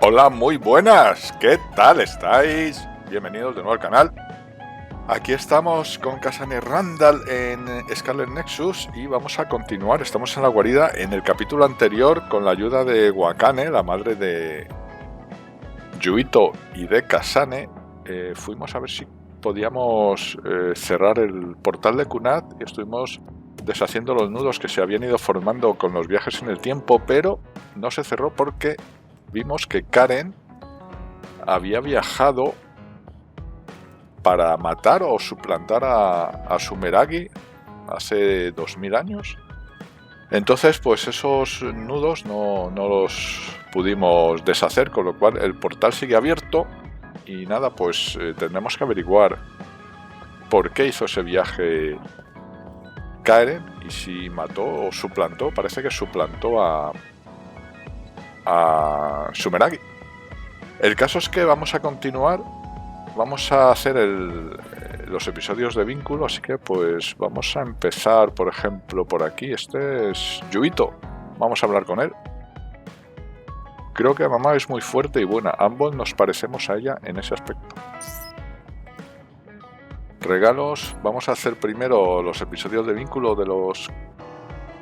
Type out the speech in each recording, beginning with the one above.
Hola, muy buenas, ¿qué tal estáis? Bienvenidos de nuevo al canal. Aquí estamos con Kasane y Randal en Scarlet Nexus y vamos a continuar. Estamos en la guarida. En el capítulo anterior, con la ayuda de Kasane, la madre de Yuito y de Kasane, fuimos a ver si podíamos cerrar el portal de Kunat y estuvimos deshaciendo los nudos que se habían ido formando con los viajes en el tiempo, pero no se cerró porque vimos que Karen había viajado para matar o suplantar a Sumeragi hace 2000 años. Entonces, pues esos nudos no los pudimos deshacer, con lo cual el portal sigue abierto y nada, pues tendremos que averiguar por qué hizo ese viaje Karen y si mató o suplantó. Parece que suplantó a Sumeragi. El caso es que vamos a continuar, vamos a hacer los episodios de vínculo, así que pues vamos a empezar, por ejemplo, por aquí. Este es Yuito, vamos a hablar con él. Creo que mamá es muy fuerte y buena, ambos nos parecemos a ella en ese aspecto. Regalos, vamos a hacer primero los episodios de vínculo de los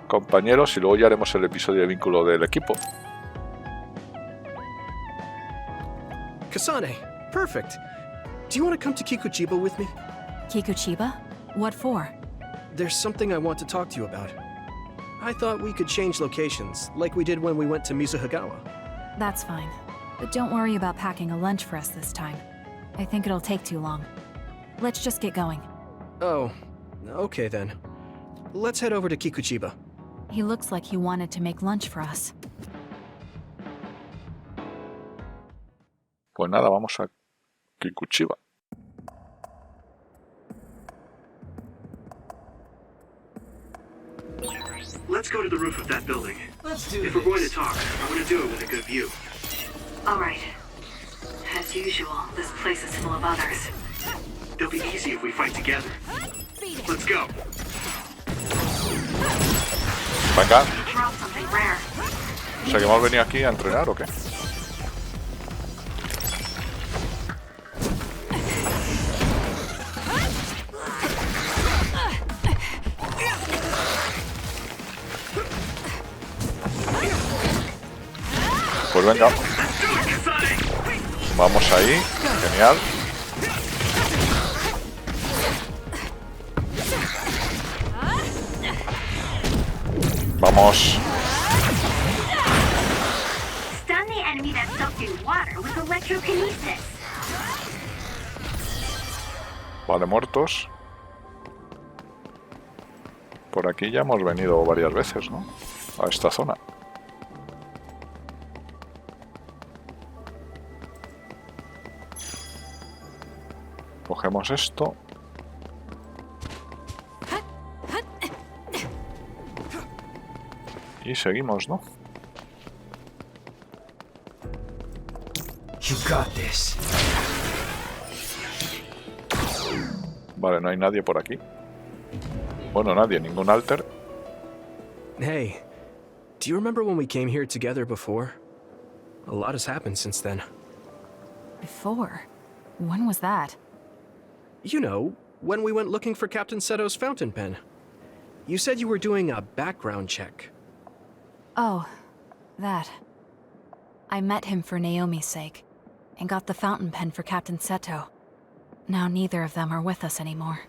compañeros y luego ya haremos el episodio de vínculo del equipo. Kasane, perfect. Do you want to come to Kikuchiba with me? Kikuchiba? What for? There's something I want to talk to you about. I thought we could change locations, like we did when we went to Mizuhagawa. That's fine. But don't worry about packing a lunch for us this time. I think it'll take too long. Let's just get going. Oh, okay then. Let's head over to Kikuchiba. He looks like he wanted to make lunch for us. Pues nada, vamos a Kikuchiba. Let's go to the roof of that building. Let's do If we're going to talk, I want to do it with a good view. All right. As usual, this place is full of others. It'll be easy if we fight together. Let's go. Venga, Drop something rare. o sea que hemos venido aquí a entrenar o qué. Pues venga, vamos ahí, genial. Vamos. Stun the enemy that's soaked in water with electrokinesis. Vale, muertos. Por aquí ya hemos venido varias veces, ¿no? A esta zona. Cogemos esto. Y seguimos, ¿no? You got this. Vale, no hay nadie por aquí. Bueno, nadie, ningún alter. Hey, do you remember when we came here together before? A lot has happened since then. Before? When was that? You know, when we went looking for Captain Seto's fountain pen. You said you were doing a background check. Oh, that. I met him for Naomi's sake, and got the fountain pen for Captain Seto. Now neither of them are with us anymore.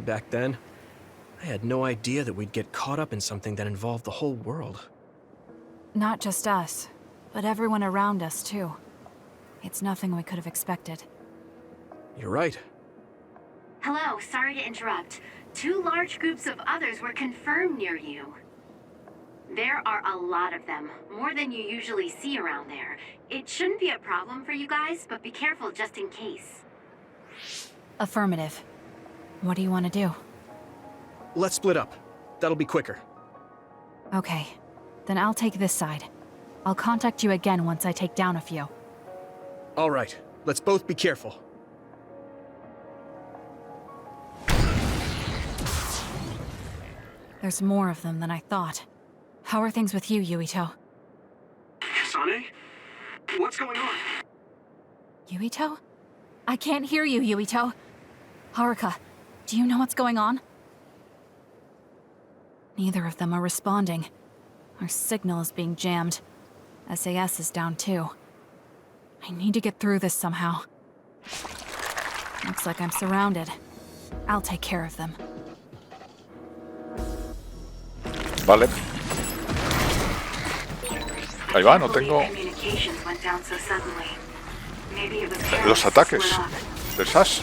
Back then, I had no idea that we'd get caught up in something that involved the whole world. Not just us, but everyone around us too. It's nothing we could have expected. You're right. Hello, sorry to interrupt. 2 large groups of others were confirmed near you. There are a lot of them, more than you usually see around there. It shouldn't be a problem for you guys, but be careful just in case. Affirmative. What do you want to do? Let's split up. That'll be quicker. Okay, then I'll take this side. I'll contact you again once I take down a few. All right, let's both be careful. There's more of them than I thought. How are things with you, Yuito? Kasane? What's going on? Yuito? I can't hear you, Yuito. Haruka, do you know what's going on? Neither of them are responding. Our signal is being jammed. SAS is down too. I need to get through this somehow. Looks like I'm surrounded. I'll take care of them. Vale. Ahí va, no tengo... Los ataques del SAS.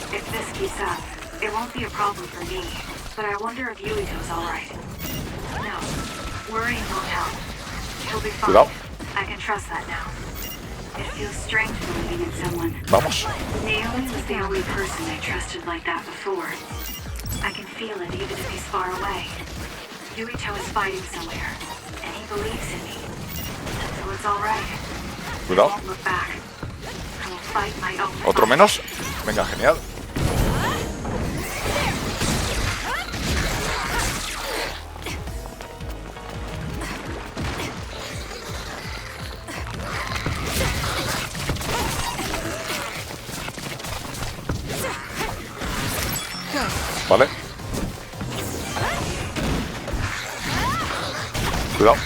Cuidado. Vamos. Naomi was the only person I trusted like that before. I can feel it even if he's far away. Yuito is fighting somewhere, and he believes in me. So it's all right. Cuidado. I won't look back. I will fight my own Otro fight. menos. Venga, genial. Vale. Cuidado.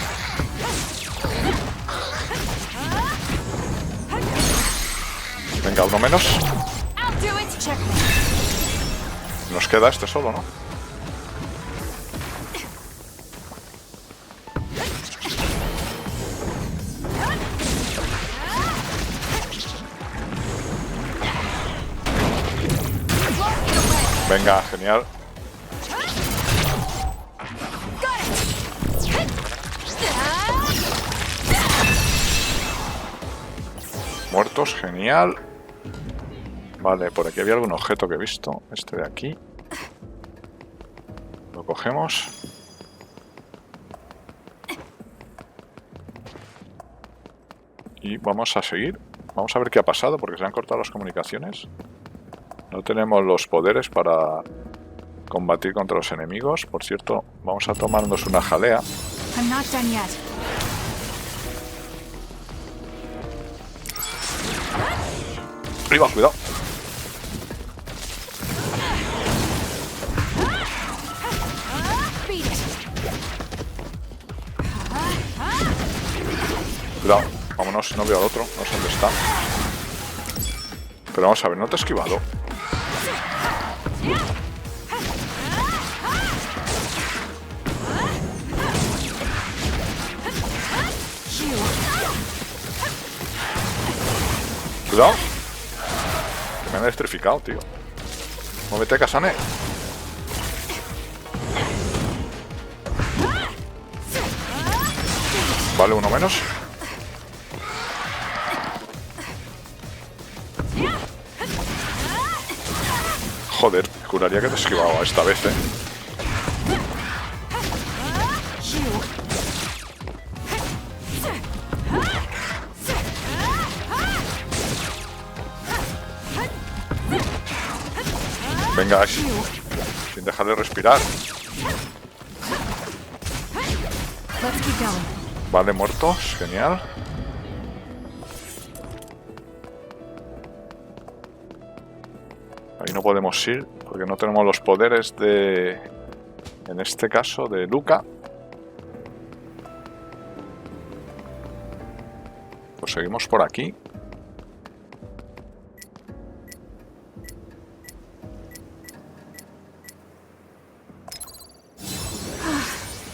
Venga, uno menos. Nos queda este solo, ¿no? Venga, genial. Muertos, genial. Vale, por aquí había algún objeto que he visto. Este de aquí. Lo cogemos. Y vamos a seguir. Vamos a ver qué ha pasado porque se han cortado las comunicaciones. No tenemos los poderes para combatir contra los enemigos. Por cierto, vamos a tomarnos una jalea. I'm not done yet. Arriba, cuidado. Cuidado, vámonos, si no veo al otro, no sé dónde está. Pero vamos a ver, no te he esquivado. Cuidado. Me han electrificado, tío. Muévete, Kasane. Vale, uno menos. Joder, juraría que te esquivaba esta vez, ¿eh? Venga, sin dejarle respirar. Vale, muertos, genial. Ahí no podemos ir porque no tenemos los poderes de, en este caso, de Luca. Pues seguimos por aquí.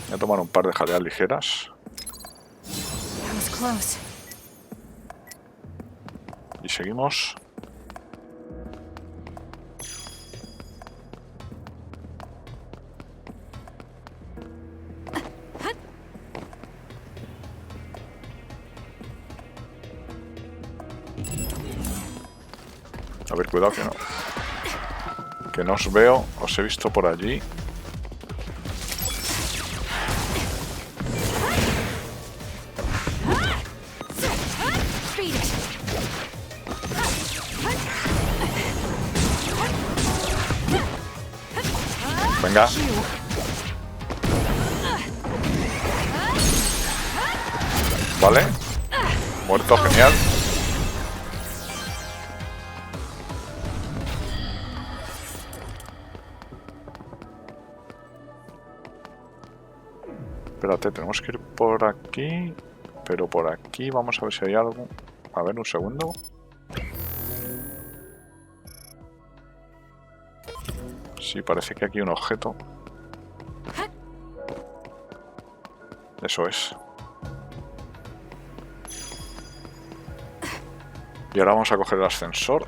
Voy a tomar un par de jaleas ligeras. Y seguimos. A ver, cuidado que no. Que no os veo, os he visto por allí. Venga. Vale. Muerto, genial. Espérate, tenemos que ir por aquí. Pero por aquí vamos a ver si hay algo. A ver, un segundo. Sí, parece que aquí hay un objeto. Eso es. Y ahora vamos a coger el ascensor.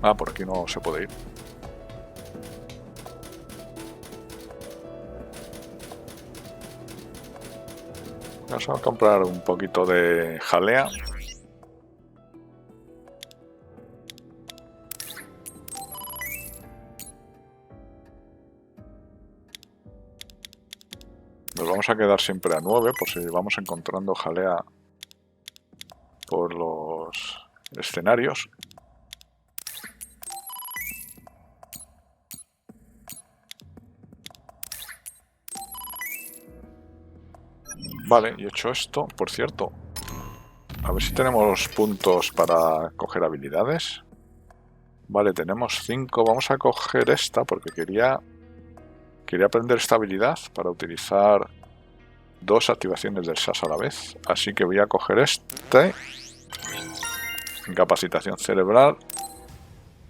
Ah, por aquí no se puede ir. Vamos a comprar un poquito de jalea. Nos vamos a quedar siempre a 9 por si vamos encontrando jalea por los escenarios. Vale, y hecho esto, por cierto, a ver si tenemos puntos para coger habilidades. Vale, tenemos 5. Vamos a coger esta porque quería aprender esta habilidad para utilizar 2 activaciones del SAS a la vez. Así que voy a coger este. Incapacitación cerebral.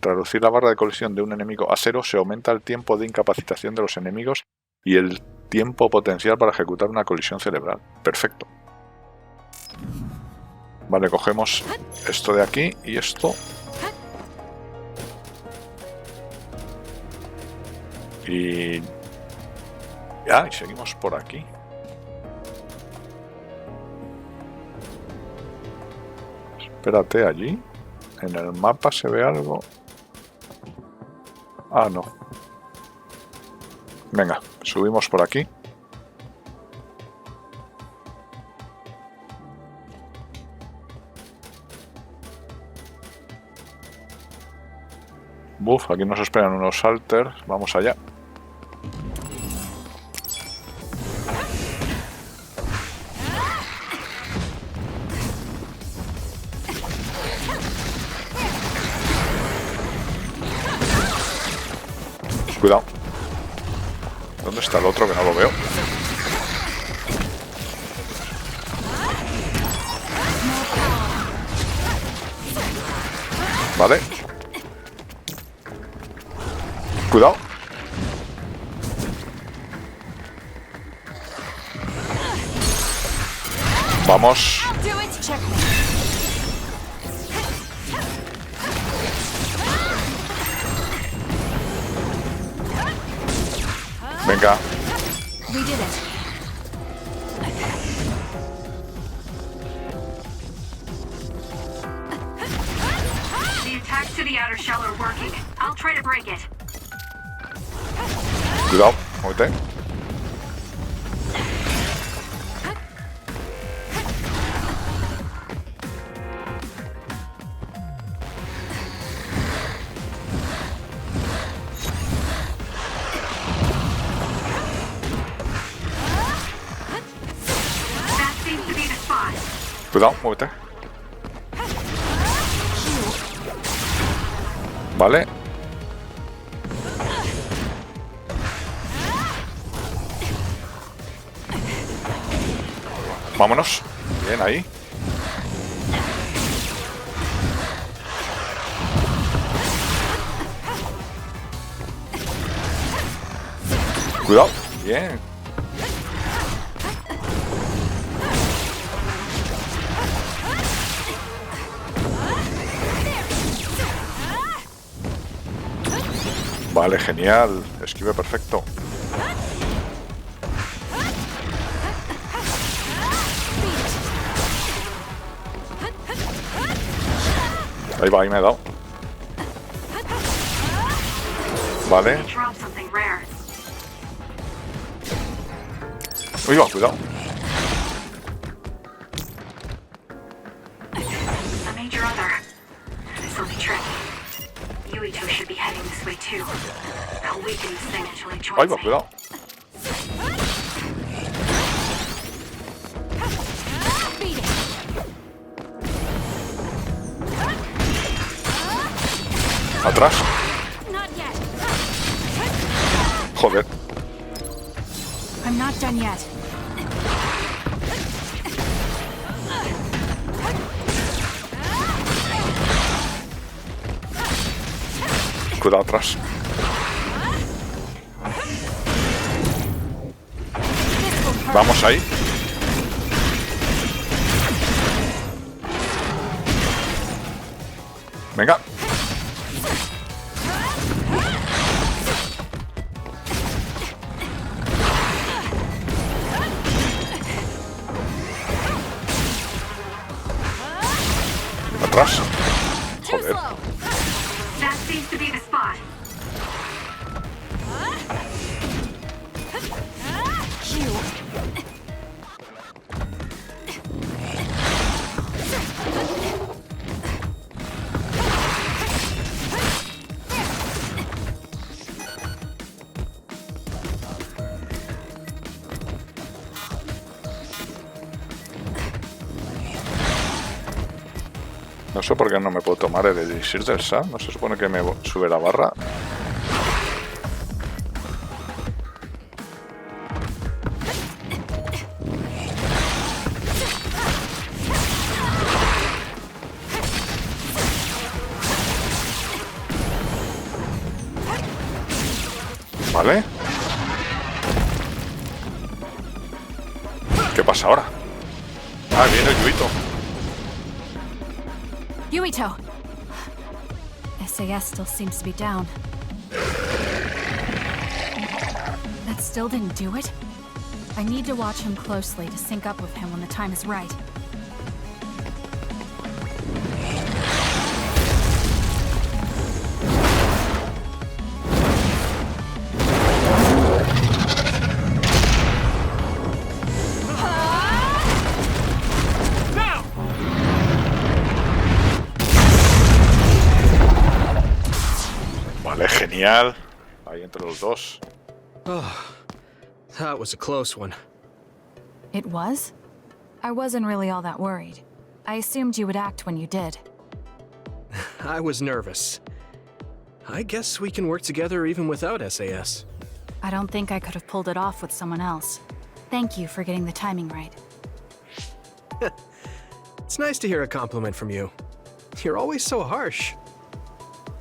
Reducir la barra de colisión de un enemigo a 0. Se aumenta el tiempo de incapacitación de los enemigos y el tiempo potencial para ejecutar una colisión cerebral. Perfecto. Vale, cogemos esto de aquí y esto. Y seguimos por aquí. Espérate, allí. En el mapa se ve algo. Ah, no. Venga, subimos por aquí. Buf, aquí nos esperan unos salters. Vamos allá. Cuidado. ¿Dónde está el otro que no lo veo? Vale. Cuidado. Vamos. Venga. The attacks to the outer shell are working. I'll try to break it. Cuidado, muévete. That seems to be the spot. Cuidado, muévete. Vale. Vámonos. Bien, ahí. Cuidado. Bien. Vale, genial. Esquive perfecto. Ahí va, ahí me he dado. Vale. Drop something. rare. Uy, va, cuidado. A major other. This'll be tricky. Yuito should be heading this way too. I'll weaken this thing until it Ay, joins va, me. cuidado. Atrás. Joder. I'm not done yet. Cuidado atrás. Vamos ahí. Venga. Atrás. Joder. That seems to be the spot. No sé por qué no me puedo tomar el elixir del SAM. No se supone que me sube la barra. Vale. ¿Qué pasa ahora? Ah, viene el Yuito. Yuito! SAS still seems to be down. That still didn't do it? I need to watch him closely to sync up with him when the time is right. Vale, genial. Ahí entre los dos. Oh, that was a close one. It was? I wasn't really all that worried. I assumed you would act when you did. I was nervous. I guess we can work together even without SAS. I don't think I could have pulled it off with someone else. Thank you for getting the timing right. It's nice to hear a compliment from you. You're always so harsh.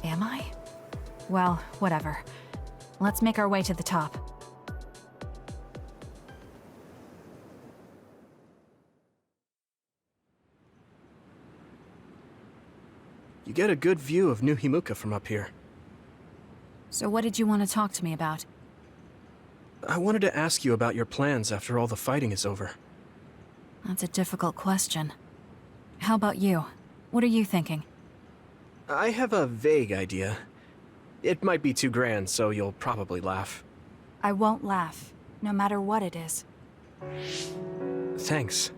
Am I? Well, whatever. Let's make our way to the top. You get a good view of New Himuka from up here. So what did you want to talk to me about? I wanted to ask you about your plans after all the fighting is over. That's a difficult question. How about you? What are you thinking? I have a vague idea. It might be too grand, so you'll probably laugh. I won't laugh, no matter what it is. Thanks.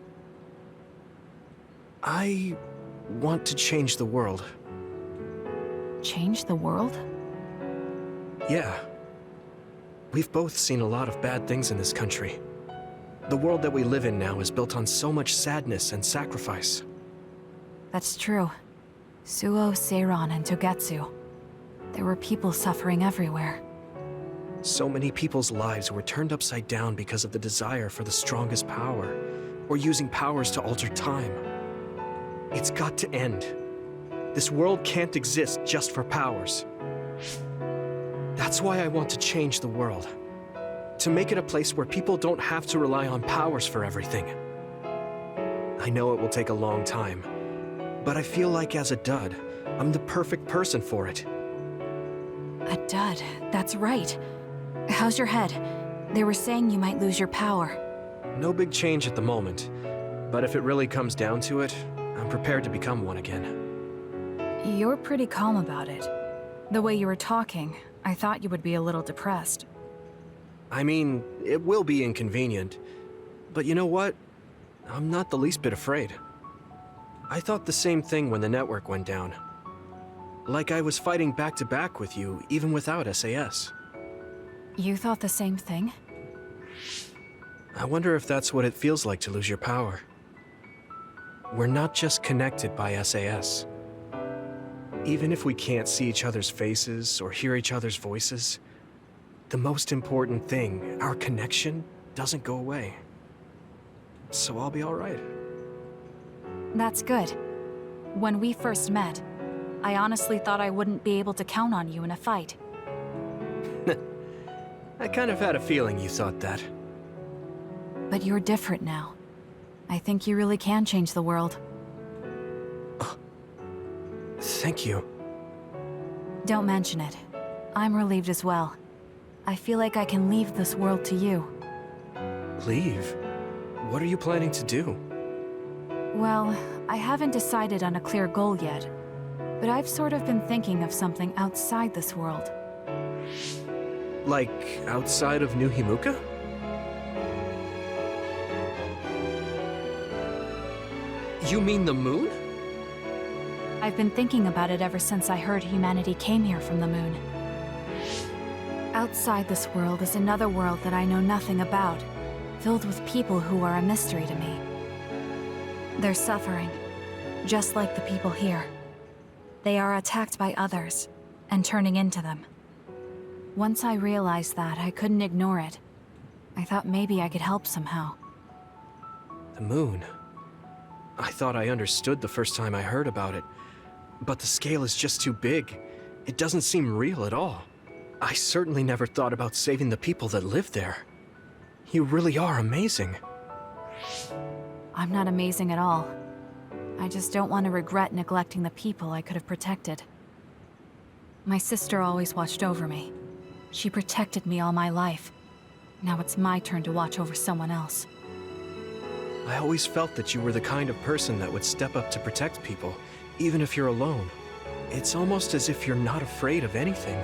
I want to change the world. Change the world? Yeah. We've both seen a lot of bad things in this country. The world that we live in now is built on so much sadness and sacrifice. That's true. Suo, Seiran, and Togetsu. There were people suffering everywhere. So many people's lives were turned upside down because of the desire for the strongest power, or using powers to alter time. It's got to end. This world can't exist just for powers. That's why I want to change the world. To make it a place where people don't have to rely on powers for everything. I know it will take a long time, but I feel like as a dud, I'm the perfect person for it. A dud, that's right. How's your head? They were saying you might lose your power. No big change at the moment, but if it really comes down to it, I'm prepared to become one again. You're pretty calm about it. The way you were talking, I thought you would be a little depressed. I mean, it will be inconvenient. But you know what? I'm not the least bit afraid. I thought the same thing when the network went down. Like I was fighting back-to-back with you, even without SAS. You thought the same thing? I wonder if that's what it feels like to lose your power. We're not just connected by SAS. Even if we can't see each other's faces or hear each other's voices, the most important thing, our connection, doesn't go away. So I'll be all right. That's good. When we first met, I honestly thought I wouldn't be able to count on you in a fight. I kind of had a feeling you thought that. But you're different now. I think you really can change the world. Thank you. Don't mention it. I'm relieved as well. I feel like I can leave this world to you. Leave? What are you planning to do? Well, I haven't decided on a clear goal yet, but I've sort of been thinking of something outside this world. Like, outside of New Himuka? You mean the moon? I've been thinking about it ever since I heard humanity came here from the moon. Outside this world is another world that I know nothing about, filled with people who are a mystery to me. They're suffering, just like the people here. They are attacked by others, and turning into them. Once I realized that, I couldn't ignore it. I thought maybe I could help somehow. The moon? I thought I understood the first time I heard about it, but the scale is just too big. It doesn't seem real at all. I certainly never thought about saving the people that live there. You really are amazing. I'm not amazing at all. I just don't want to regret neglecting the people I could have protected. My sister always watched over me. She protected me all my life. Now it's my turn to watch over someone else. I always felt that you were the kind of person that would step up to protect people, even if you're alone. It's almost as if you're not afraid of anything.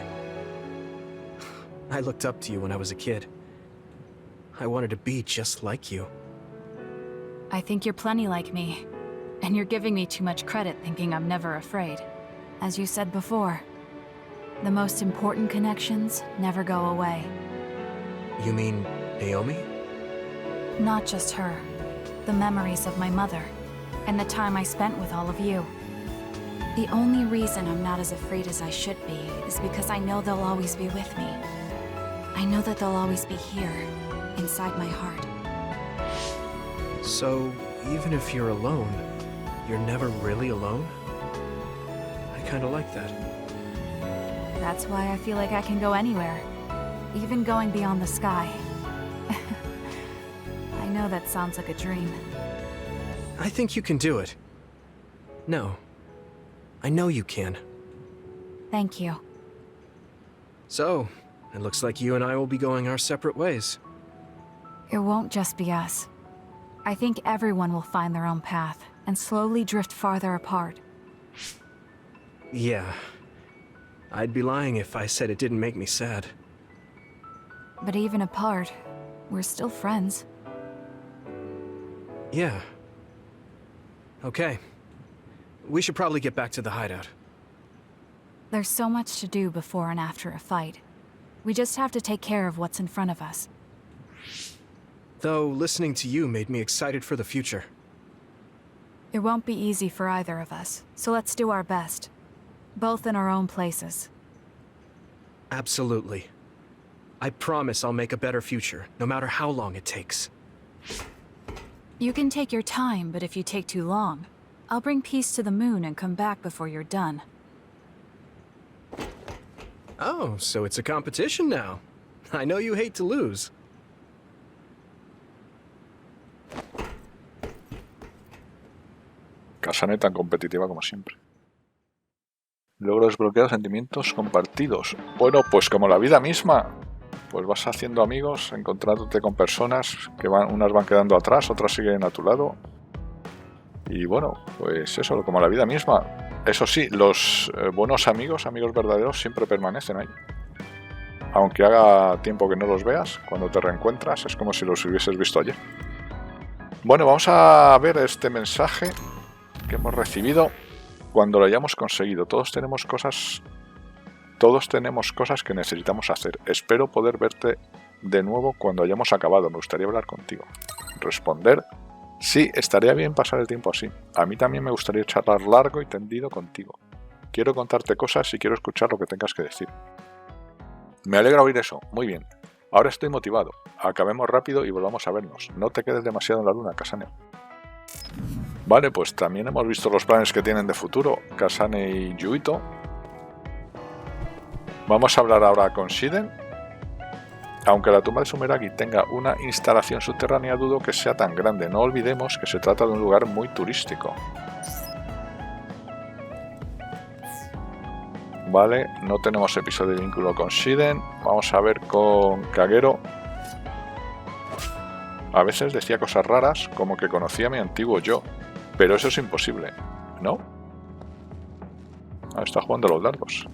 I looked up to you when I was a kid. I wanted to be just like you. I think you're plenty like me, and you're giving me too much credit thinking I'm never afraid. As you said before, the most important connections never go away. You mean Naomi? Not just her. The memories of my mother, and the time I spent with all of you. The only reason I'm not as afraid as I should be is because I know they'll always be with me. I know that they'll always be here, inside my heart. So, even if you're alone, you're never really alone? I kinda like that. That's why I feel like I can go anywhere, even going beyond the sky. I know that sounds like a dream. I think you can do it. No. I know you can. Thank you. So, it looks like you and I will be going our separate ways. It won't just be us. I think everyone will find their own path and slowly drift farther apart. Yeah. I'd be lying if I said it didn't make me sad. But even apart, we're still friends. Yeah. Okay. We should probably get back to the hideout. There's so much to do before and after a fight. We just have to take care of what's in front of us. Though, listening to you made me excited for the future. It won't be easy for either of us, so let's do our best. Both in our own places. Absolutely. I promise I'll make a better future, no matter how long it takes. You can take your time, but if you take too long, I'll bring peace to the moon and come back before you're done. Oh, so it's a competition now. I know you hate to lose. Kasane tan competitiva como siempre. Logro desbloquear sentimientos compartidos. Bueno, pues como la vida misma. Pues vas haciendo amigos, encontrándote con personas que unas van quedando atrás, otras siguen a tu lado. Y bueno, pues eso, como la vida misma. Eso sí, los buenos amigos, amigos verdaderos, siempre permanecen ahí. aunque haga tiempo que no los veas, cuando te reencuentras es como si los hubieses visto ayer. Bueno, vamos a ver este mensaje que hemos recibido cuando lo hayamos conseguido. Todos tenemos cosas que necesitamos hacer. Espero poder verte de nuevo cuando hayamos acabado. Me gustaría hablar contigo. Responder: sí, estaría bien pasar el tiempo así. A mí también me gustaría charlar largo y tendido contigo. Quiero contarte cosas y quiero escuchar lo que tengas que decir. Me alegra oír eso. Muy bien. Ahora estoy motivado. Acabemos rápido y volvamos a vernos. No te quedes demasiado en la luna, Kasane. Vale, pues también hemos visto los planes que tienen de futuro Kasane y Yuito. Vamos a hablar ahora con Shiden. Aunque la tumba de Sumeragi tenga una instalación subterránea, dudo que sea tan grande. No olvidemos que se trata de un lugar muy turístico. Vale, no tenemos episodio de vínculo con Shiden. Vamos a ver con Kagero. A veces decía cosas raras, como que conocía a mi antiguo yo. Pero eso es imposible, ¿no? Está jugando los dardos.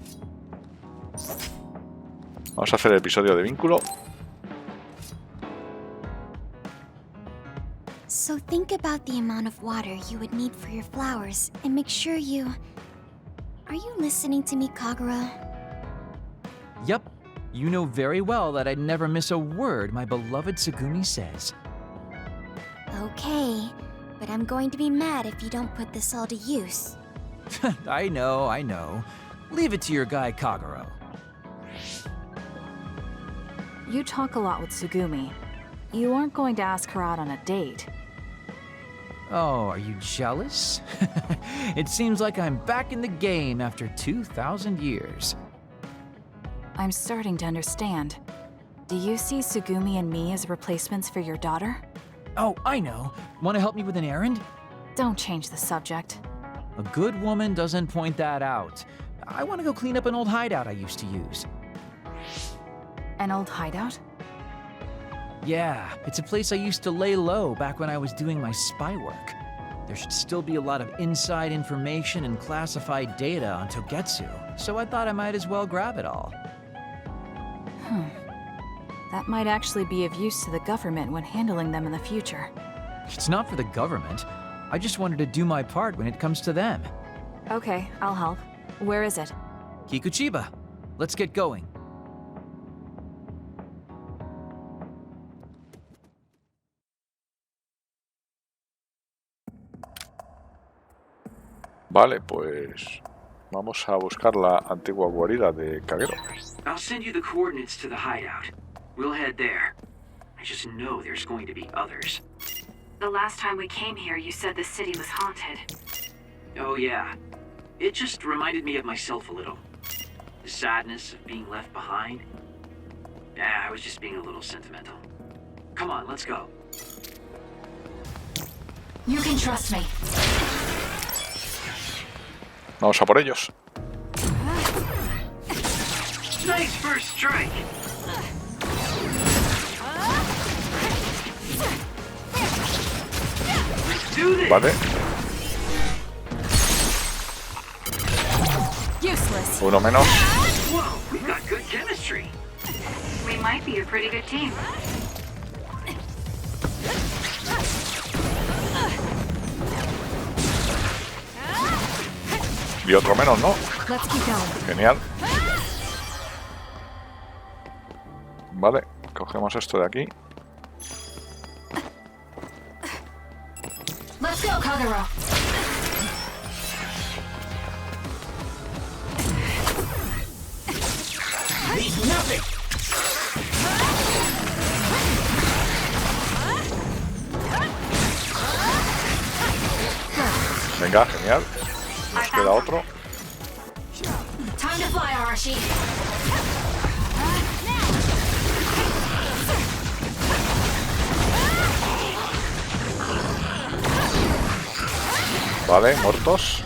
Vamos a hacer el episodio de vínculo. So think about the amount of water you would need for your flowers and make sure you... Are you listening to me, Kagura? Yep. You know very well that I'd never miss a word my beloved Tsugumi says. Okay, but I'm going to be mad if you don't put this all to use. I know. Leave it to your guy, Kagura. You talk a lot with Tsugumi. You aren't going to ask her out on a date. Oh, are you jealous? It seems like I'm back in the game after 2,000 years. I'm starting to understand. Do you see Tsugumi and me as replacements for your daughter? Oh, I know. Want to help me with an errand? Don't change the subject. A good woman doesn't point that out. I want to go clean up an old hideout I used to use. An old hideout? Yeah, it's a place I used to lay low back when I was doing my spy work. There should still be a lot of inside information and classified data on Togetsu, so I thought I might as well grab it all. That might actually be of use to the government when handling them in the future. It's not for the government. I just wanted to do my part when it comes to them. Okay, I'll help. Where is it? Kikuchiba, let's get going. Vale, pues vamos a buscar la antigua guarida de Kagero. I'll send you the coordinates to the hideout. We'll head there. I just know there's going to be others. The last time we came here, you said the city was haunted. Oh yeah. It just reminded me of myself a little. The sadness of being left behind. I was just being a little sentimental. Come on, let's go. You can trust me. Vamos a por ellos. Nice first strike. Let's do this. Vale. Useless. Uno menos. Whoa, we've got good chemistry. We might be a pretty good team. Y otro menos, ¿no? Let's keep going. Genial. Vale, cogemos esto de aquí. Let's go, Kagero. Venga, genial. Nos queda otro. Time to fly, Arashi. Vale, muertos.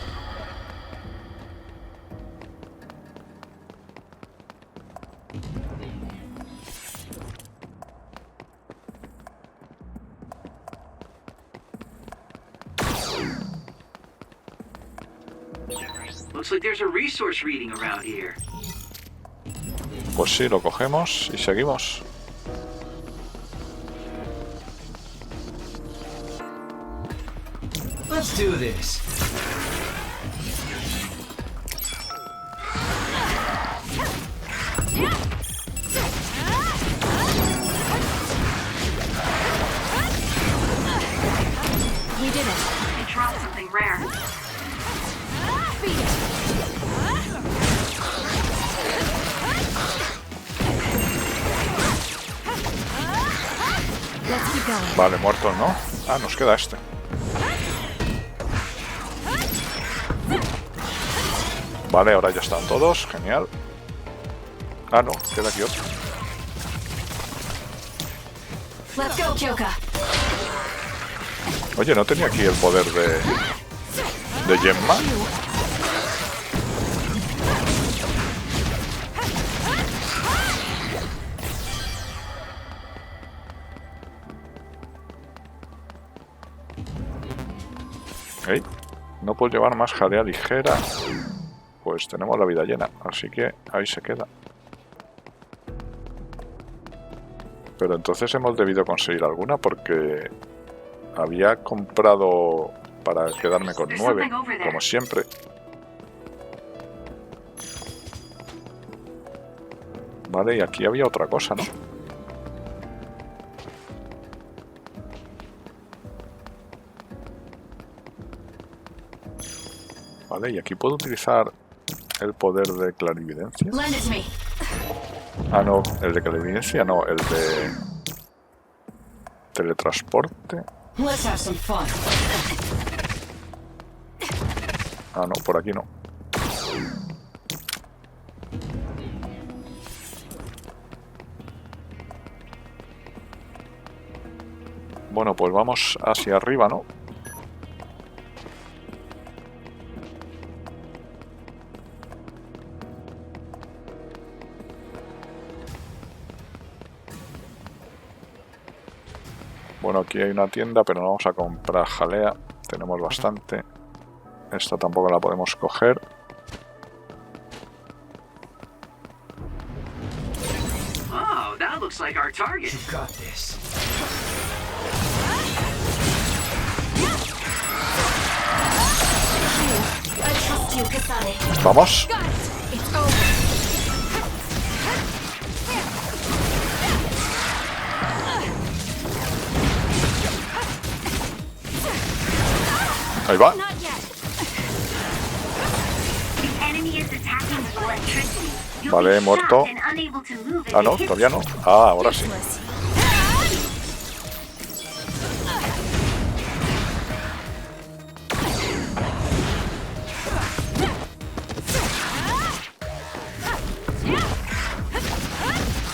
Looks like there's a resource reading around here. Pues sí, lo cogemos y seguimos. Let's do this. We did it. I dropped something rare. Beat it. Let's keep going. Vale, muerto, ¿no? Ah, nos queda este. Vale, ahora ya están todos. Genial. Ah, no, queda aquí otro. Let's go, Kyoka. Oye, ¿no tenía aquí el poder de Gemma? ¿Eh? No puedo llevar más jalea ligera. Pues tenemos la vida llena, así que ahí se queda. Pero entonces hemos debido conseguir alguna porque había comprado para quedarme con 9, como siempre. Vale, y aquí había otra cosa, ¿no? Vale, y aquí puedo utilizar el poder de clarividencia. Lend it to me. Ah, no, el de clarividencia no, el de teletransporte. Let's have some fun. Ah, no, por aquí no. Bueno, pues vamos hacia arriba, ¿no? Bueno, aquí hay una tienda, pero no vamos a comprar jalea. Tenemos bastante. Esta tampoco la podemos coger. Oh, that looks like our target. You got this. I trust you, Kasane. Vamos. Got it. It's over. Ahí va. Not yet. The enemy is attacking with electricity. You'll Vale, be muerto. shocked and unable to move if Ah, it no, hits todavía you. no. Ah, ahora sí. Useless.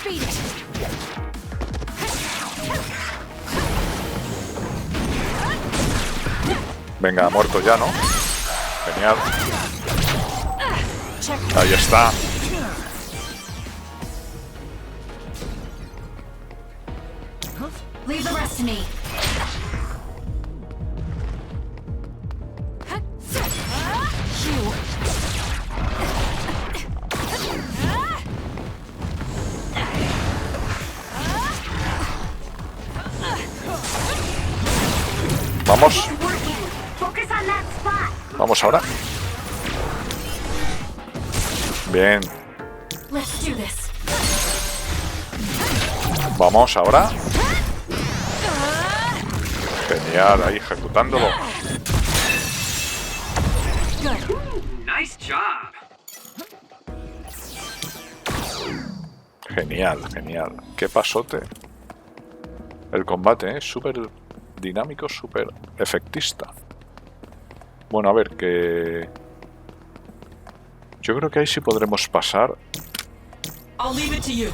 Beat it. Venga, muerto ya, ¿no? Genial. Check. Ahí está. Leave the rest to me. Shoo. Vamos. It's working. Focus on that spot. Vamos ahora. Bien. Let's do this. Vamos ahora. Genial, ahí ejecutándolo. Good. Nice job. Genial, genial. Qué pasote. El combate, ¿eh? Súper dinámico, súper efectista. Bueno, a ver, que... Yo creo que ahí sí podremos pasar. I'll leave it to you.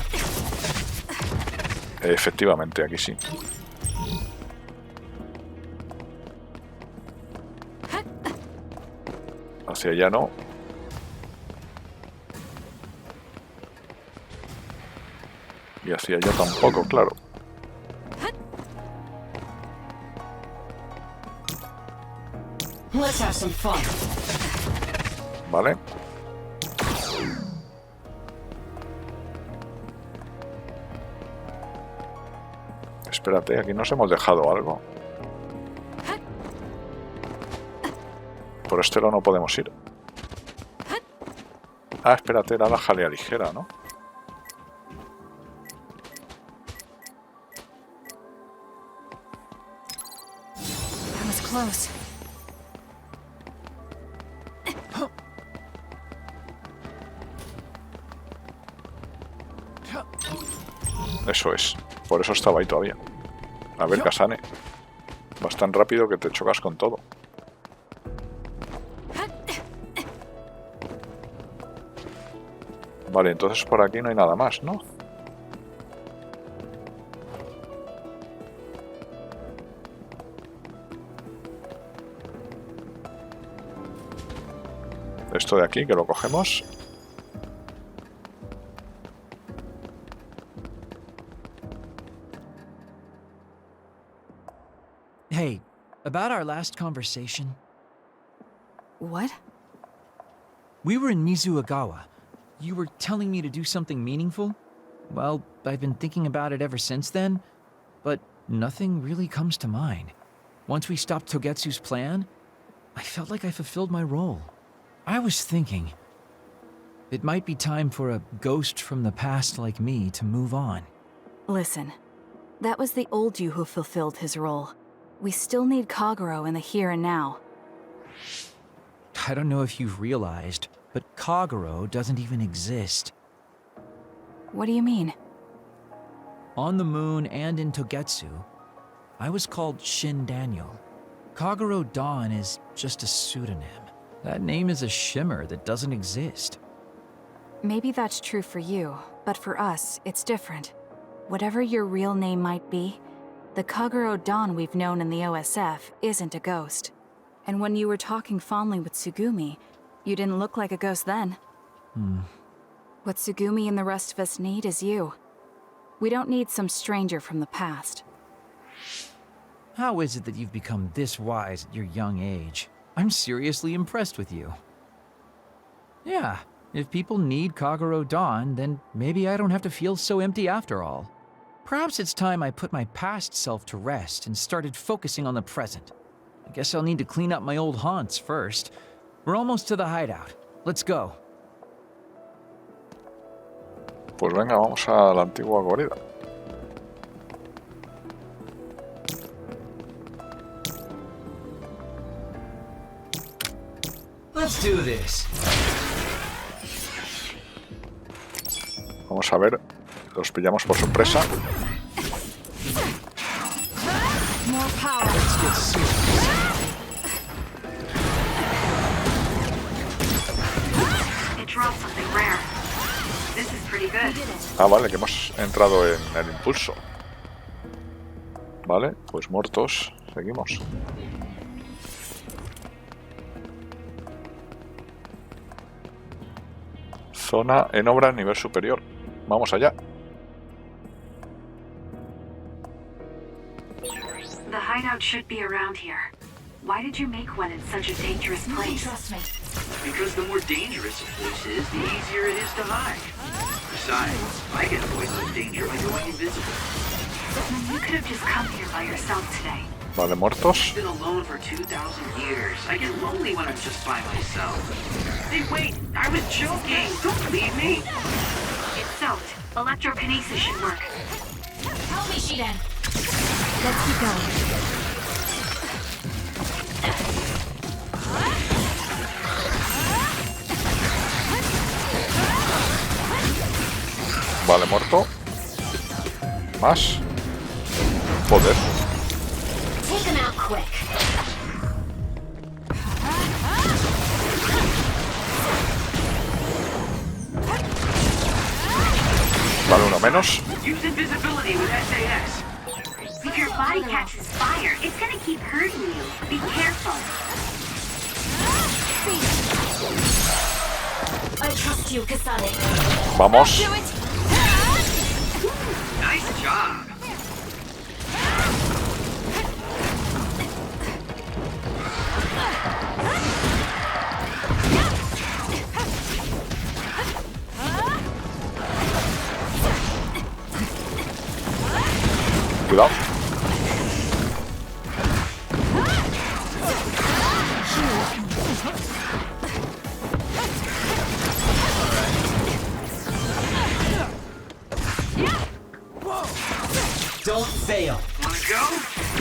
Efectivamente, aquí sí. Hacia allá no. Y hacia allá tampoco, claro. Let's have some fun. Vale. Espérate, aquí nos hemos dejado algo. Por este lado no podemos ir. Ah, espérate, era la jalea ligera, ¿no? That was close. Eso es. Por eso estaba ahí todavía. A ver, Kasane. Vas tan rápido que te chocas con todo. Vale, entonces por aquí no hay nada más, ¿no? Esto de aquí, que lo cogemos. Hey, about our last conversation, What? we were in Mizuagawa. You were telling me to do something meaningful? Well, I've been thinking about it ever since then, but nothing really comes to mind. Once we stopped Togetsu's plan, I felt like I fulfilled my role. I was thinking, it might be time for a ghost from the past like me to move on. Listen, that was the old you who fulfilled his role. We still need Kagero in the here and now. I don't know if you've realized, but Kagero doesn't even exist. What do you mean? On the moon and in Togetsu, I was called Shin Daniel. Kagero Dawn is just a pseudonym. That name is a shimmer that doesn't exist. Maybe that's true for you, but for us, it's different. Whatever your real name might be, the Kagero Dawn we've known in the OSF isn't a ghost. And when you were talking fondly with Tsugumi, you didn't look like a ghost then. What Tsugumi and the rest of us need is you. We don't need some stranger from the past. How is it that you've become this wise at your young age? I'm seriously impressed with you. Yeah, if people need Kagero Dawn, then maybe I don't have to feel so empty after all. Perhaps it's time I put my past self to rest and started focusing on the present. I guess I'll need to clean up my old haunts first. We're almost to the hideout. Let's go. Pues venga, vamos a la antigua guarida. Let's do this. Vamos a ver. Los pillamos por sorpresa. More power. Let's get serious. It dropped something rare. This is pretty good. Ah, vale, que hemos entrado en el impulso. Vale, pues muertos. Seguimos. Zona en obra nivel superior. Vamos allá. The hideout should be around here. Why did you make one in such a dangerous place? Trust me. Because the more dangerous a place is, the easier it is to hide. Besides, I can avoid some danger by going invisible. You could have just come here by yourself today. Vale, muertos. I've been alone for 2,000 years. I get lonely when I'm just by myself. Hey, wait! I was joking! Don't leave me! It's soaked. Electrokinesis should work. Help me, Shiden. Let's keep going. Vale, muerto. Más. Joder. Take them out quick. Vale, uno menos. Use invisibility with SAS. If your body catches fire, it's gonna keep hurting you. Be careful. I trust you, Kasane. Vamos. Nice job. Cuidado.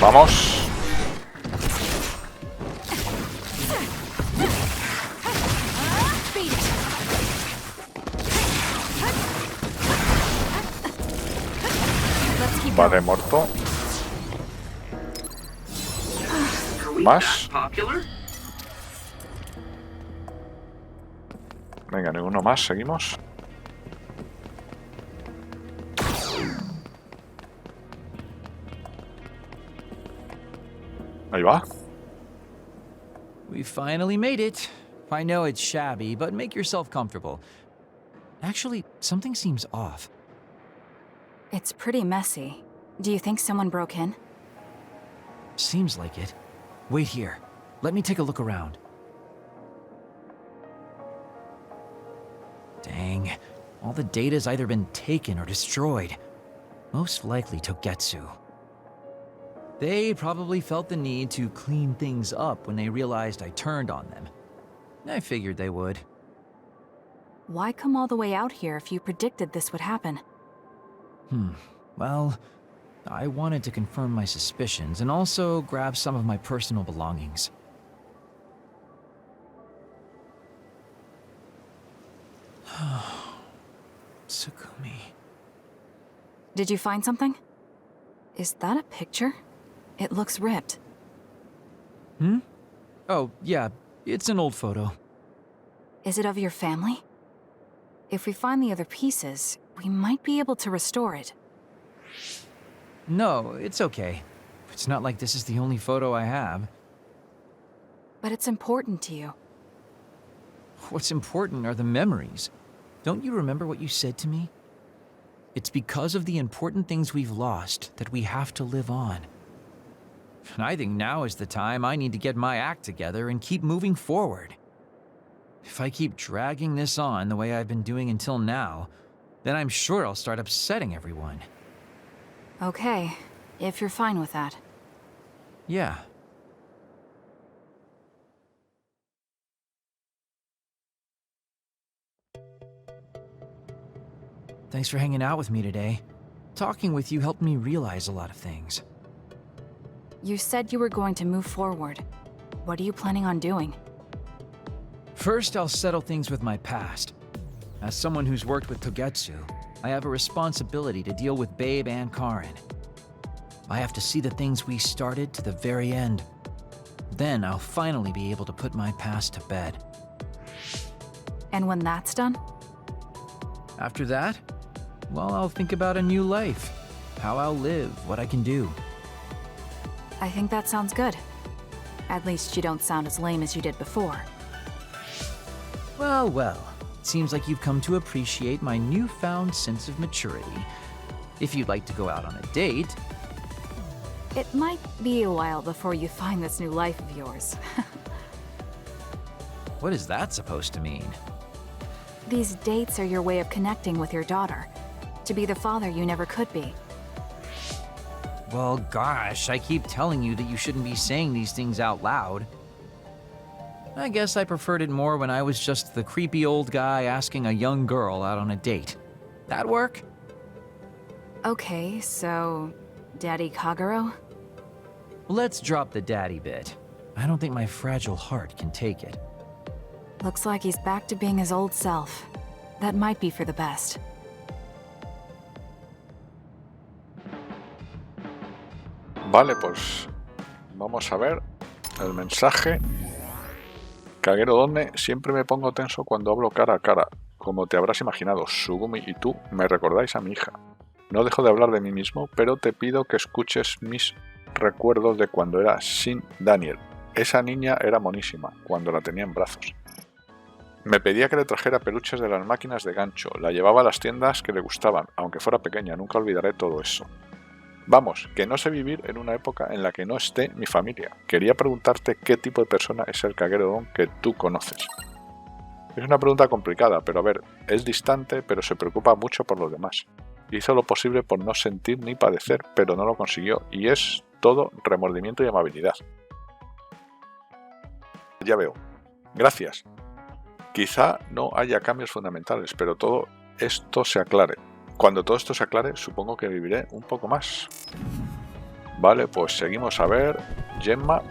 Vamos. Vale, muerto. Más. Venga, ninguno más, seguimos. Ahí va. We finally made it. I know it's shabby, but make yourself comfortable. Actually, something seems off. It's pretty messy. Do you think someone broke in? Seems like it. Wait here. Let me take a look around. Dang. All the data's either been taken or destroyed. Most likely Togetsu. They probably felt the need to clean things up when they realized I turned on them. I figured they would. Why come all the way out here if you predicted this would happen? Well, I wanted to confirm my suspicions and also grab some of my personal belongings. Tsukumi. Did you find something? Is that a picture? It looks ripped. Oh, yeah, it's an old photo. Is it of your family? If we find the other pieces, we might be able to restore it. No, it's okay. It's not like this is the only photo I have. But it's important to you. What's important are the memories. Don't you remember what you said to me? It's because of the important things we've lost that we have to live on. And I think now is the time I need to get my act together and keep moving forward. If I keep dragging this on the way I've been doing until now, then I'm sure I'll start upsetting everyone. Okay, if you're fine with that. Yeah. Thanks for hanging out with me today. Talking with you helped me realize a lot of things. You said you were going to move forward. What are you planning on doing? First, I'll settle things with my past. As someone who's worked with Togetsu, I have a responsibility to deal with Babe and Karin. I have to see the things we started to the very end. Then I'll finally be able to put my past to bed. And when that's done? After that, well, I'll think about a new life. How I'll live, what I can do. I think that sounds good. At least you don't sound as lame as you did before. Well, well. It seems like you've come to appreciate my newfound sense of maturity. If you'd like to go out on a date... It might be a while before you find this new life of yours. What is that supposed to mean? These dates are your way of connecting with your daughter. To be the father you never could be. Well, gosh, I keep telling you that you shouldn't be saying these things out loud. I guess I preferred it more when I was just the creepy old guy asking a young girl out on a date. That work? Okay, so... Daddy Kagero? Let's drop the daddy bit. I don't think my fragile heart can take it. Looks like he's back to being his old self. That might be for the best. Vale, pues vamos a ver el mensaje. Kagero Donne, siempre me pongo tenso cuando hablo cara a cara. Como te habrás imaginado, Sugumi y tú me recordáis a mi hija. No dejo de hablar de mí mismo, pero te pido que escuches mis recuerdos de cuando era sin Daniel. Esa niña era monísima, cuando la tenía en brazos. Me pedía que le trajera peluches de las máquinas de gancho, la llevaba a las tiendas que le gustaban, aunque fuera pequeña, nunca olvidaré todo eso. Vamos, que no sé vivir en una época en la que no esté mi familia. Quería preguntarte qué tipo de persona es el Kagero Don que tú conoces. Es una pregunta complicada, pero a ver, es distante, pero se preocupa mucho por los demás. Hizo lo posible por no sentir ni padecer, pero no lo consiguió, y es todo remordimiento y amabilidad. Ya veo. Gracias. Quizá no haya cambios fundamentales, pero todo esto se aclare. Cuando todo esto se aclare, supongo que viviré un poco más. Vale, pues seguimos a ver. Gemma.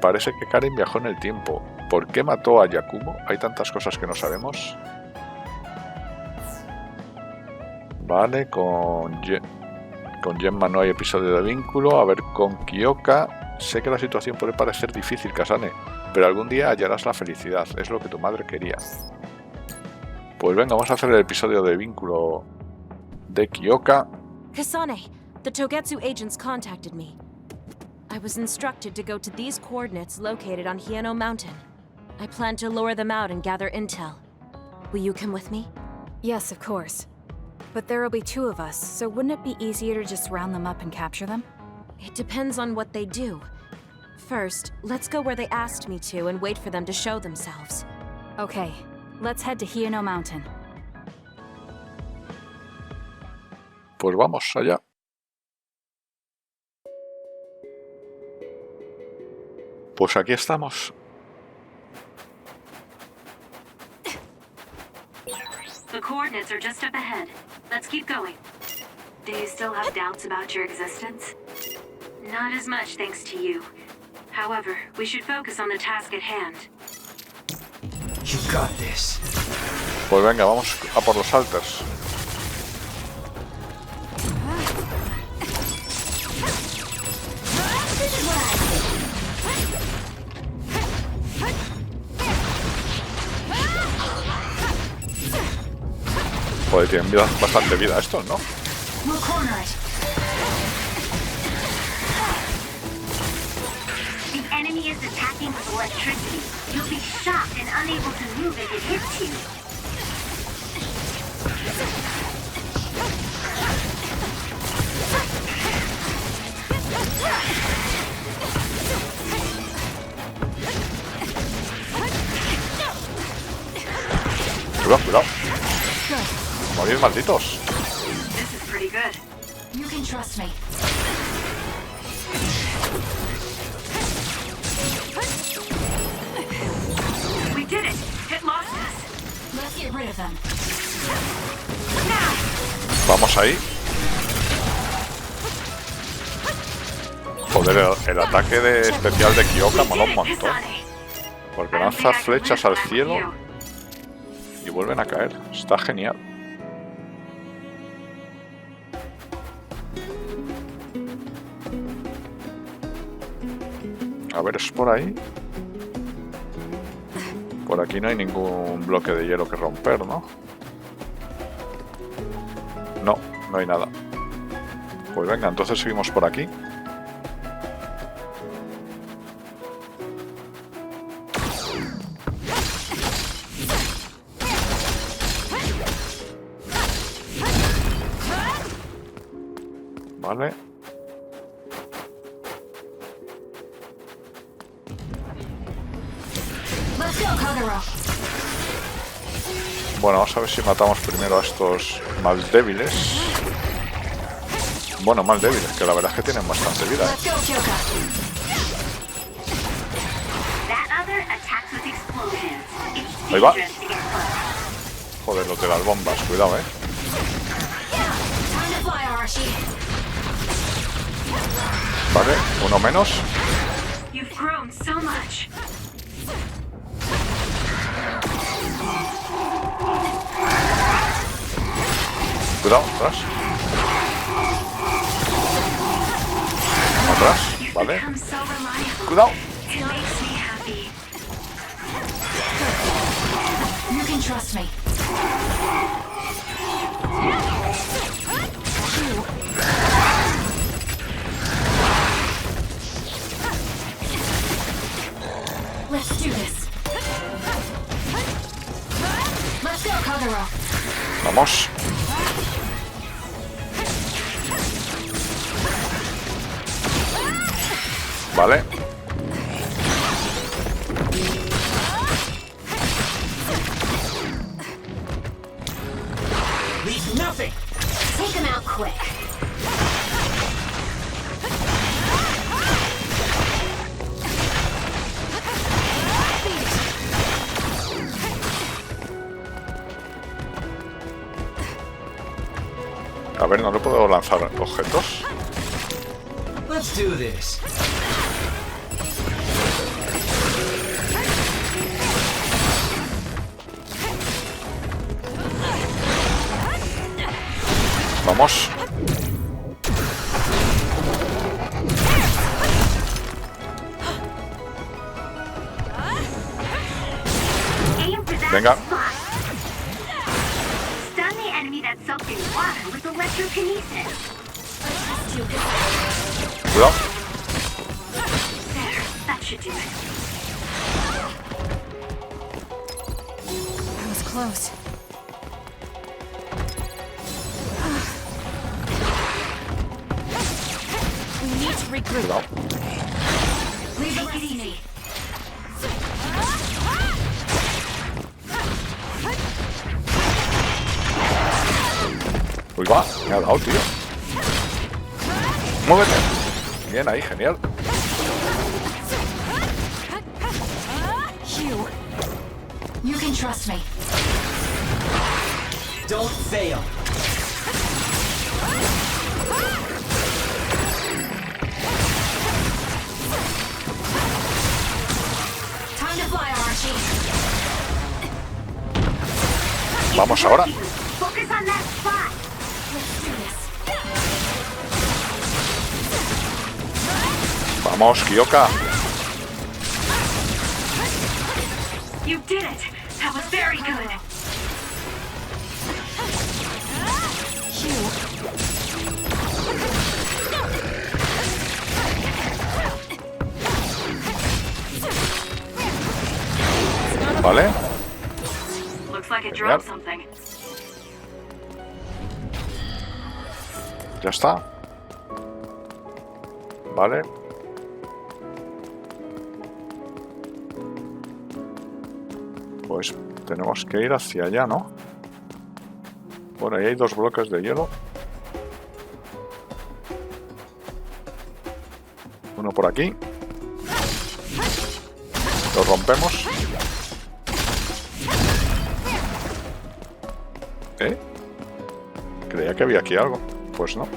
Parece que Karen viajó en el tiempo. ¿Por qué mató a Yakumo? Hay tantas cosas que no sabemos. Vale, con Gemma no hay episodio de vínculo. A ver, con Kyoka. Sé que la situación puede parecer difícil, Kasane, pero algún día hallarás la felicidad. Es lo que tu madre quería. Pues venga, vamos a hacer el episodio de vínculo de Kyoka. Kasane, the Togetsu agents contacted me. I was instructed to go to these coordinates located on Hieno Mountain. I plan to lure them out and gather intel. Will you come with me? Yes, of course. But there will be 2 of us, so wouldn't it be easier to just round them up and capture them? It depends on what they do. First, let's go where they asked me to and wait for them to show themselves. Okay, let's head to Hieno Mountain. Pues vamos allá. Pues aquí estamos. The coordinates are just up ahead. Let's keep going. Do you still have doubts about your existence? Not as much thanks to you. However, we should focus on the task at hand. You got this. Pues venga, vamos a por los alters. Joder, tienen bastante vida estos, ¿no? The enemy is attacking with electricity. You'll be shocked and unable to move if it hits you. Cuidado, cuidado. Morir malditos. This is pretty good. You can trust me. We did it. It lost us. Let's get rid of them. Vamos ahí. Joder, el ataque especial de Kyoka mola un montón. Porque lanza flechas al cielo y vuelven a caer. Está genial. A ver, ¿es por ahí? Por aquí no hay ningún bloque de hielo que romper, ¿no? No, no hay nada. Pues venga, entonces seguimos por aquí. Vale. Bueno, vamos a ver si matamos primero a estos más débiles. Bueno, más débiles, que la verdad es que tienen bastante vida. Ahí va. Joder, los de las bombas, cuidado, Vale, uno menos. Cuidado, atrás. Atrás, vale. Cuidado. You can trust me. Let's do this. Let's go, Kagura. Vamos. Vale. Leave nothing. Take them out quick. A ver, ¿no le puedo lanzar objetos? Let's do this. Vamos. Venga. Stun the enemy that's soaked in water with electrokinesis. Cuidado. There, that should do it. That was close. We need to regroup. Cuidado. Take it easy. Uy, va. Me ha dado, tío. Muévete. Bien ahí, genial. Hugh, you can trust me. Don't fail. Time to fly, Archie. Vamos ahora. Focus on that spot. Vamos, Kyoka. You did it. That was very good. Vale. Looks like it Genial. dropped something. Ya está. Vale. Pues tenemos que ir hacia allá, ¿no? Por ahí hay 2 bloques de hielo. Uno por aquí. Lo rompemos. Creía que había aquí algo. Pues no.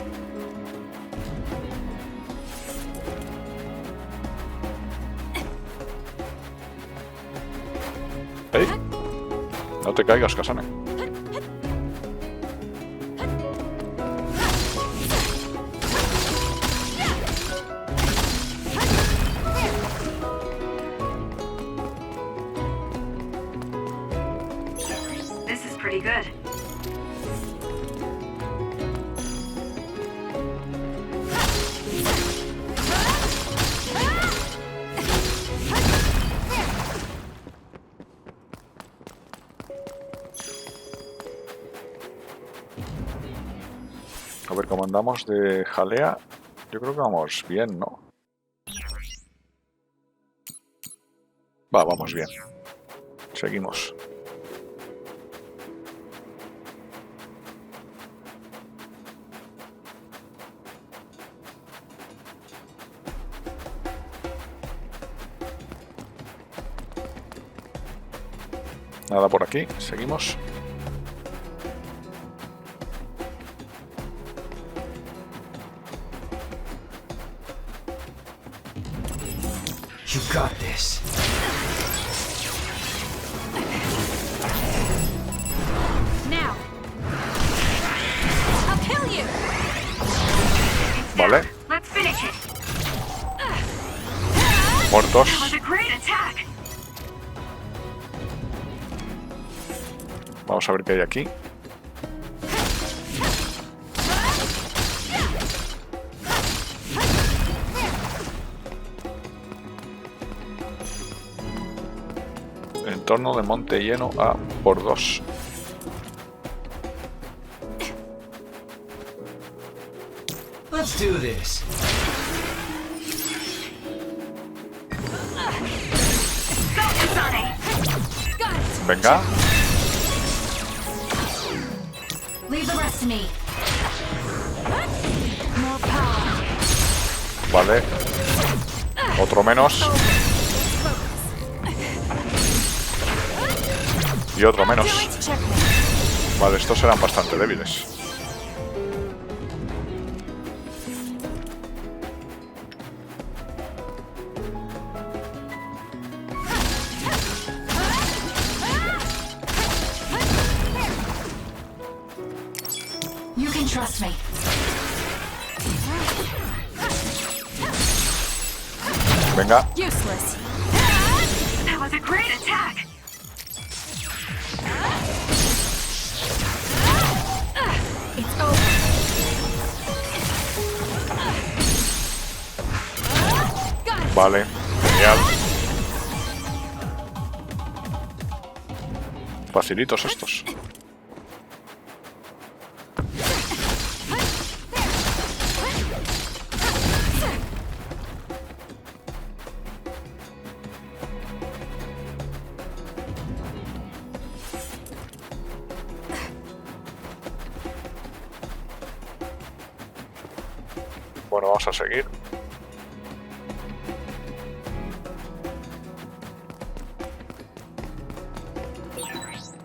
¡Ey! No te caigas, Kasane. This is pretty good. A ver cómo andamos de jalea. Yo creo que vamos bien, ¿no? Vamos bien. Seguimos. Nada por aquí. Seguimos. You got this. Now. I'll kill you. Vale. Let's finish it. Muertos. That was a great attack. Vamos a ver qué hay aquí. Entorno de monte lleno a por 2. Let's do this. Go, Kasane. Venga. Leave the rest to me. More power. Vale. Otro menos. Y otro menos. Vale, estos eran bastante débiles. trust me. Venga. Useless. That was a great attack. It's over. Vale. Genial. Facilitos estos. Bueno, vamos a seguir.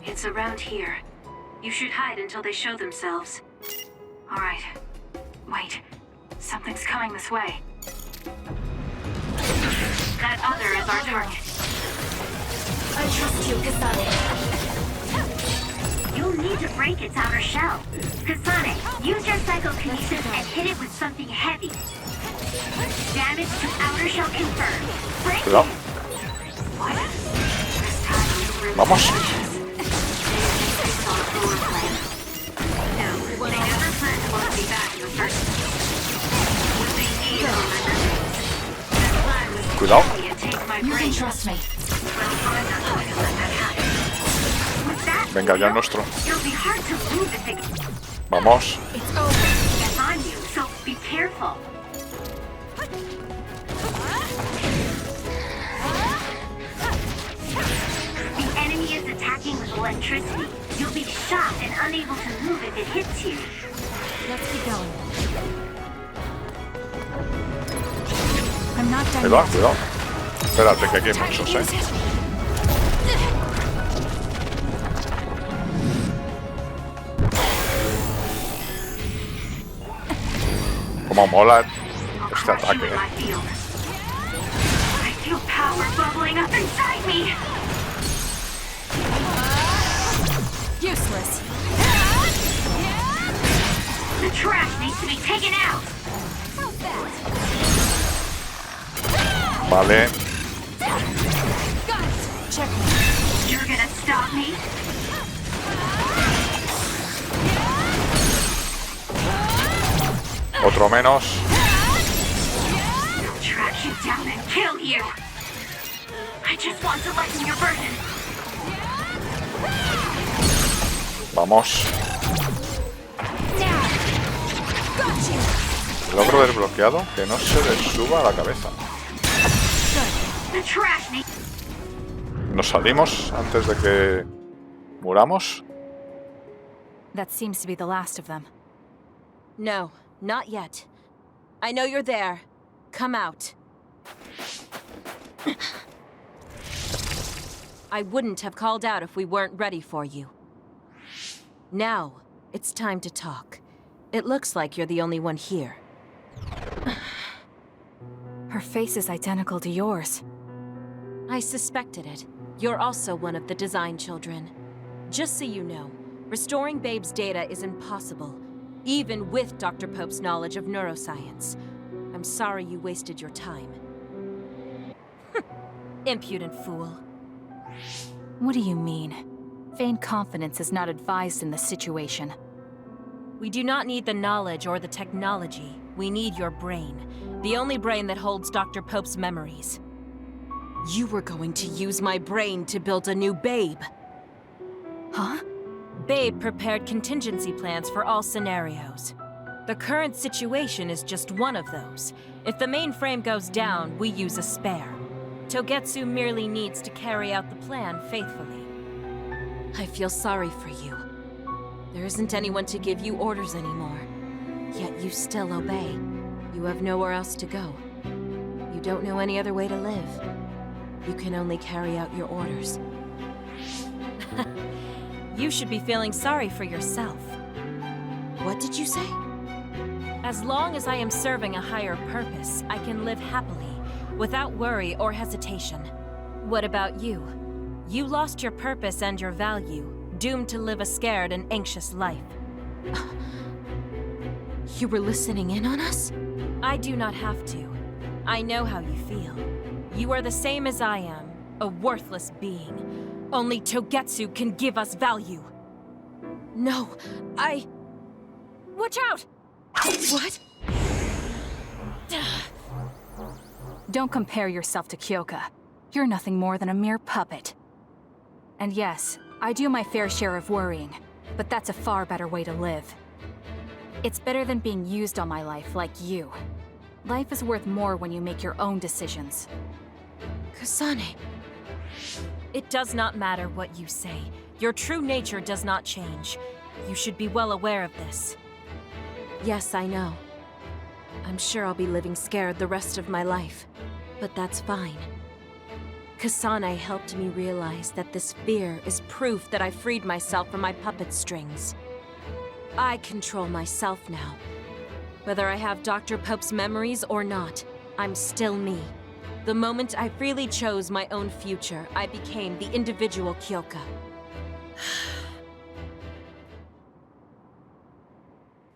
It's around here. You should hide until they show themselves. All right. Wait. Something's coming this way. That other is our target. I trust you, Kasane. You'll need to break its outer shell. Kasane, use your psychokinesis and hit it with something heavy. Damage to outer shell confirmed. Break Cuidado. it. What? This time you really Vamos. No, they never planned to want to be back in the first place. What they need is their plan was to Cuidado. kill me and take my You brain. can trust me. Well, I'm not going to let that happen. With that, Venga, ya nuestro. it'll be hard to move if it Vamos. It's over. gets on you, so be careful. The enemy is attacking with electricity. You'll be shot and unable to move if it hits you. Let's keep going. I'm not done Cuidado, yet. cuidado. Espérate, que aquí hay muchos, ¿eh? Como mola este Crush you ataque, in ¿eh? my field. I feel power bubbling up inside me. Useless. The trash needs to be taken out. Vale. Check. You're gonna stop me? Otro menos. I'll track you down and kill you. I just want to lighten your burden. Vamos. Logro desbloqueado que no se le suba a la cabeza. The trash needs... Nos salimos antes de que muramos. That seems to be the last of them. No, not yet. I know you're there. Come out. I wouldn't have called out if we weren't ready for you. Now, it's time to talk. It looks like you're the only one here. Her face is identical to yours. I suspected it. You're also one of the design children. Just so you know, restoring Babe's data is impossible, even with Dr. Pope's knowledge of neuroscience. I'm sorry you wasted your time. Impudent fool. What do you mean? Vain confidence is not advised in this situation. We do not need the knowledge or the technology. We need your brain. The only brain that holds Dr. Pope's memories. You were going to use my brain to build a new Babe. Huh? Babe prepared contingency plans for all scenarios. The current situation is just one of those. If the mainframe goes down, we use a spare. Togetsu merely needs to carry out the plan faithfully. I feel sorry for you. There isn't anyone to give you orders anymore. Yet you still obey. You have nowhere else to go. You don't know any other way to live. You can only carry out your orders. You should be feeling sorry for yourself. What did you say? As long as I am serving a higher purpose, I can live happily, without worry or hesitation. What about you? You lost your purpose and your value, doomed to live a scared and anxious life. You were listening in on us? I do not have to. I know how you feel. You are the same as I am, a worthless being. Only Togetsu can give us value. No, Watch out! What? Don't compare yourself to Kyoka. You're nothing more than a mere puppet. And yes, I do my fair share of worrying, but that's a far better way to live. It's better than being used all my life like you. Life is worth more when you make your own decisions. Kasane. It does not matter what you say. Your true nature does not change. You should be well aware of this. Yes, I know. I'm sure I'll be living scared the rest of my life. But that's fine. Kasane helped me realize that this fear is proof that I freed myself from my puppet strings. I control myself now. Whether I have Dr. Pope's memories or not, I'm still me. The moment I freely chose my own future, I became the individual Kyoka.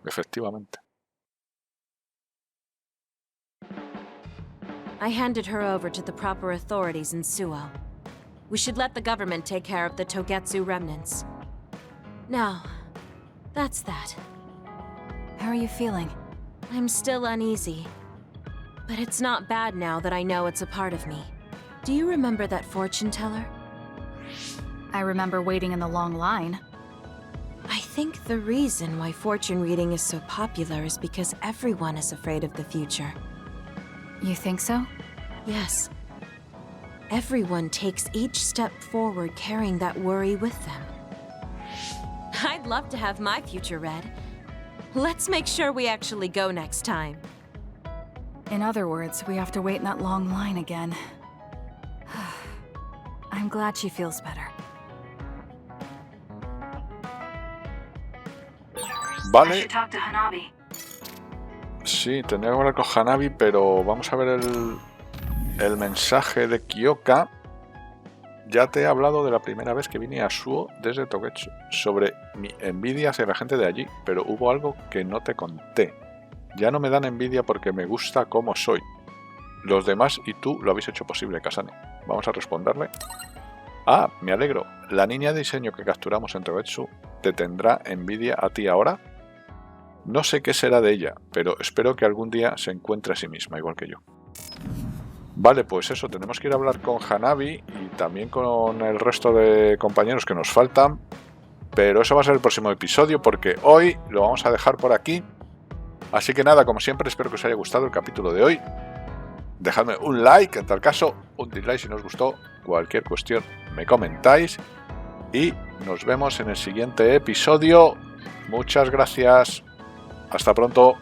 Efectivamente. I handed her over to the proper authorities in Suo. We should let the government take care of the Togetsu remnants. Now, that's that. How are you feeling? I'm still uneasy. But it's not bad now that I know it's a part of me. Do you remember that fortune teller? I remember waiting in the long line. I think the reason why fortune reading is so popular is because everyone is afraid of the future. You think so? Yes. Everyone takes each step forward carrying that worry with them. I'd love to have my future read. Let's make sure we actually go next time. In other words, we have to wait in that long line again. I'm glad she feels better. Vale. Talk to Hanabi. Sí, tendría que hablar con Hanabi, pero vamos a ver el mensaje de Kyoka. Ya te he hablado de la primera vez que vine a Suo desde Togetsu, sobre mi envidia hacia la gente de allí, pero hubo algo que no te conté. Ya no me dan envidia porque me gusta cómo soy. Los demás y tú lo habéis hecho posible, Kasane. Vamos a responderle. Ah, me alegro. La niña de diseño que capturamos en Togetsu te tendrá envidia a ti ahora. No sé qué será de ella, pero espero que algún día se encuentre a sí misma, igual que yo. Vale, pues eso, tenemos que ir a hablar con Hanabi y también con el resto de compañeros que nos faltan. Pero eso va a ser el próximo episodio porque hoy lo vamos a dejar por aquí. Así que nada, como siempre, espero que os haya gustado el capítulo de hoy. Dejadme un like, en tal caso, un dislike si no os gustó. Cualquier cuestión me comentáis. Y nos vemos en el siguiente episodio. Muchas gracias. Hasta pronto.